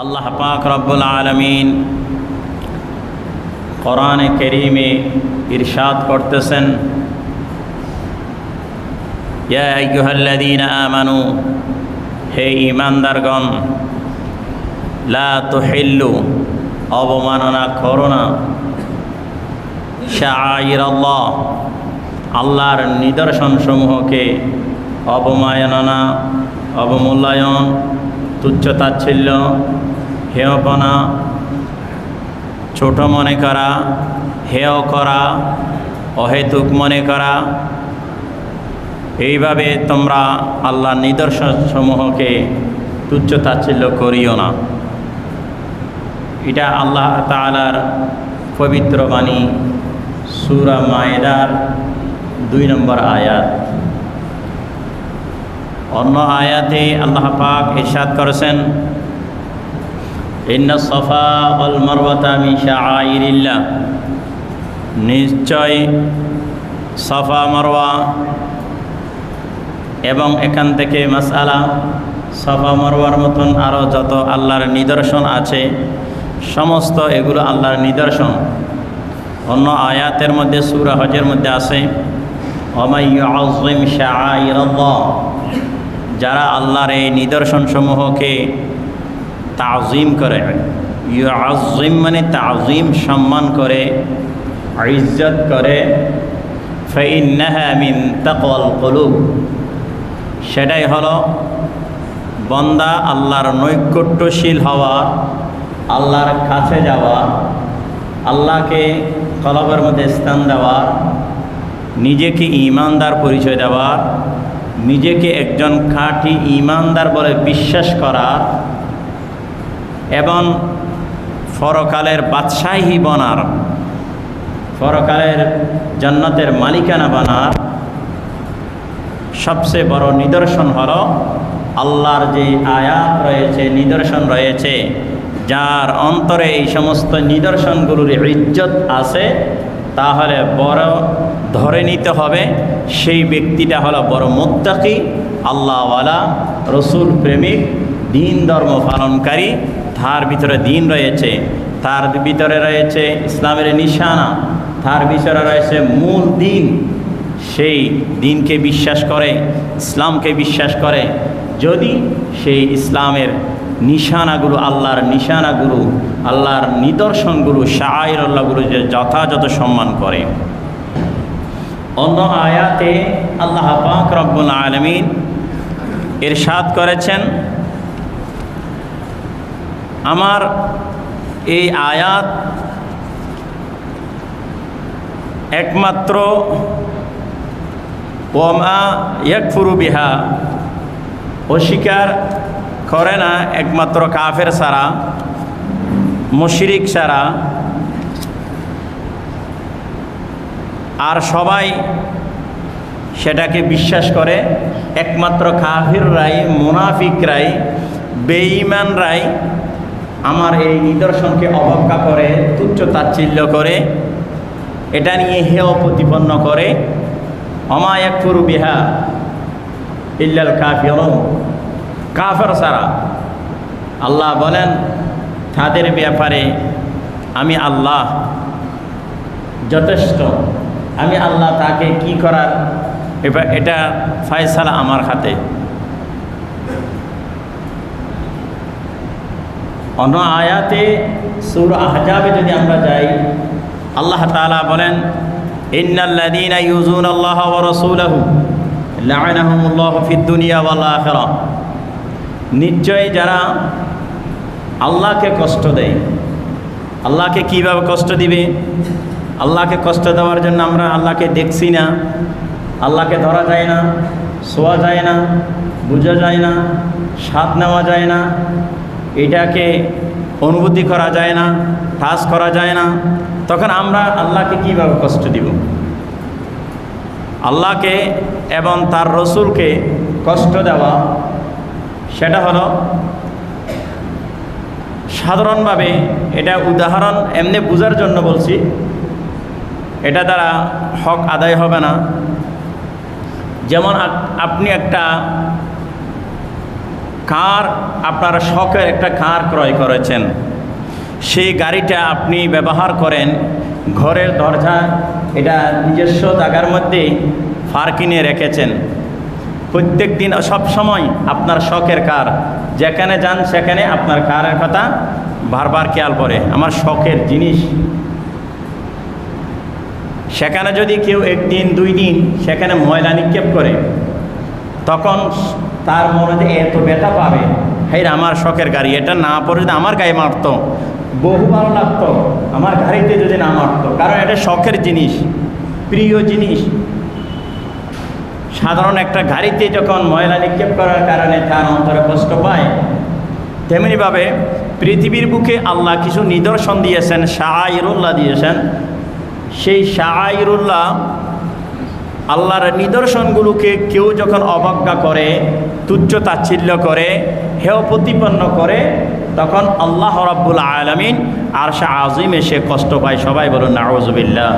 আল্লাহ পাক রব্বুল আলামিন কোরআনে কারীমে ইরশাদ করতেছেন, ইয়া আইয়ুহাল্লাযীনা আমানু, হে ঈমানদারগণ, লা তুহিল্লু, অবমাননা করো না, শাআইরাল্লাহ, আল্লাহর নিদর্শনসমূহকে অবমাননা, অবমূল্যায়ন, তুচ্ছতাচ্ছিল্য, হেয়পনা, ছোট মনে করা, হেয় করা, অহেতুক মনে করা, এইভাবে তোমরা আল্লাহর নিদর্শনসমূহকে তুচ্ছতাচ্ছিল্য করিও না। এটা আল্লাহ তাআলার পবিত্র বাণী, সূরা মায়েদার 2 নম্বর আয়াত। অন্য আয়াতে আল্লাহ পাক ইরশাদ করেছেন, ইন্নাস সাফা ওয়াল মারওয়াতা মিন শাআইরিল্লাহ, নিশ্চয় সাফা মারওয়া এবং এখান থেকে মাসআলা, সাফা মারওয়ার মতন আরও যত আল্লাহর নিদর্শন আছে সমস্ত এগুলো আল্লাহর নিদর্শন। অন্য আয়াতের মধ্যে সূরা হজের মধ্যে আছে, ওয়া ইউআযযিম শাআইরাল্লাহ, যারা আল্লাহর এই নিদর্শনসমূহকে তাযীম করে, ইউআযযিম মানে তাযীম, সম্মান করে, ইজ্জত করে, ফাইন্নাহা মিন তাকওয়াল কুলুব, সেটাই হলো বান্দা আল্লাহর নৈকট্যশীল হওয়া, আল্লাহর কাছে যাওয়া, আল্লাহকে কলবের মধ্যে স্থান দেওয়া, নিজেকে ঈমানদার পরিচয় দেওয়া, নিজেকে একজন খাঁটি ঈমানদার বলে বিশ্বাস করা এবং পরকালের বাদশাহী বনার, পরকালের জান্নাতের মালিকানা বানার সবচেয়ে বড় নিদর্শন হলো আল্লাহর যে আয়াত রয়েছে, নিদর্শন রয়েছে, যার অন্তরে এই সমস্ত নিদর্শনগুলোর ইজ্জত আছে, তাহলে বড় ধরে নিতে হবে সেই ব্যক্তিটা হলো বড় মুত্তাকি, আল্লাহওয়ালা, রসুল প্রেমিক, দিন ধর্ম পালনকারী। তার ভিতরে দিন রয়েছে, তার ভিতরে রয়েছে ইসলামের নিশানা, তার ভিতরে রয়েছে মূল দিন। সেই দিনকে বিশ্বাস করে, ইসলামকে বিশ্বাস করে, যদি সেই ইসলামের নিশানাগুলো, আল্লাহর নিশানাগুলো, আল্লাহর নিদর্শনগুলো, শাআইরুল্লাহগুলো যে যথাযথ সম্মান করে। অন্য আয়াতে আল্লাহ পাক রব্বুল আলামিন ইরশাদ করেছেন, আমার এই আয়াত একমাত্র ওমা ইয়াকফুরু বিহা, অস্বীকার করে না একমাত্র কাফের ছাড়া, মুশরিক ছাড়া, আর সবাই সেটাকে বিশ্বাস করে। একমাত্র কাফিররাই, মুনাফিকরাই, বেঈমানরাই আমার এই নিদর্শনকে অবজ্ঞা করে, তুচ্ছ তাচ্ছিল্য করে, এটা নিয়ে হেয় প্রতিপন্ন করে। ওমা ইয়াকফুরু বিহা ইল্লাল কাফিরুন, কাফের ছাড়া। আল্লাহ বলেন তাদের ব্যাপারে আমি আল্লাহ যথেষ্ট, আমি আল্লাহ তাকে কি করার এটা ফয়সালা আমার হাতে। অন্য আয়াতে সূরা আহজাবে যদি আমরা যাই, আল্লাহ তাআলা বলেন, ইন্নাল্লাযীনা ইউযুনাল্লাহা ওয়া রাসূলাহু লা'আনাহুমুল্লাহু ফিদ দুনিয়া ওয়াল আখিরাহ, নিশ্চয় যারা আল্লাহকে কষ্ট দেয়। আল্লাহকে কিভাবে কষ্ট দিবে? আল্লাহকে কষ্ট দেওয়ার জন্য আমরা আল্লাহকে দেখছি না, আল্লাহকে ধরা যায় না, ছোঁয়া যায় না, বোঝা যায় না, স্বাদ নেওয়া যায় না, এটাকে অনুভূতি করা যায় না, টাচ করা যায় না, তখন আমরা আল্লাহকে কিভাবে কষ্ট দিব? আল্লাহকে এবং তার রসুলকে কষ্ট দেওয়া, সেটা হলো সাধারণভাবে, এটা উদাহরণ এমনি বোঝার জন্য বলছি, এটা দ্বারা হক আদায় হবে না। যেমন আপনি একটা কার, আপনারা শখের একটা কার ক্রয় করেছেন, সেই গাড়িটা আপনি ব্যবহার করেন, ঘরের দরজা এটা নিজস্ব জায়গার মধ্যে পার্কিংয়ে রেখেছেন, প্রত্যেক দিন সব সময় আপনার শখের কার, যেখানে যান সেখানে আপনার কারের কথা বারবার খেয়াল করে, আমার শখের জিনিস। সেখানে যদি কেউ একদিন দুই দিন সেখানে ময়লা নিক্ষেপ করে, তখন তার মনে এত ব্যথা পাবে, হ্যাঁ আমার শখের গাড়ি, এটা না পরে যদি আমার গায়ে মারতো বহু ভালো লাগতো, আমার গাড়িতে যদি না মারতো, কারণ এটা শখের জিনিস, প্রিয় জিনিস। সাধারণ একটা গাড়িতে যখন ময়লা নিক্ষেপ করার কারণে তার অন্তরে কষ্ট পায়, তেমনিভাবে পৃথিবীর বুকে আল্লাহ কিছু নিদর্শন দিয়েছেন, শাআইরুল্লাহ দিয়েছেন। সেই শাআইরুল্লাহ আল্লাহর নিদর্শনগুলোকে কেউ যখন অবজ্ঞা করে, তুচ্ছ তাচ্ছিল্য করে, হেয় প্রতিপন্ন করে, তখন আল্লাহ রাব্বুল আলামিন আরশে আজিমে সে কষ্ট পায়। সবাই বলুন নাউযুবিল্লাহ।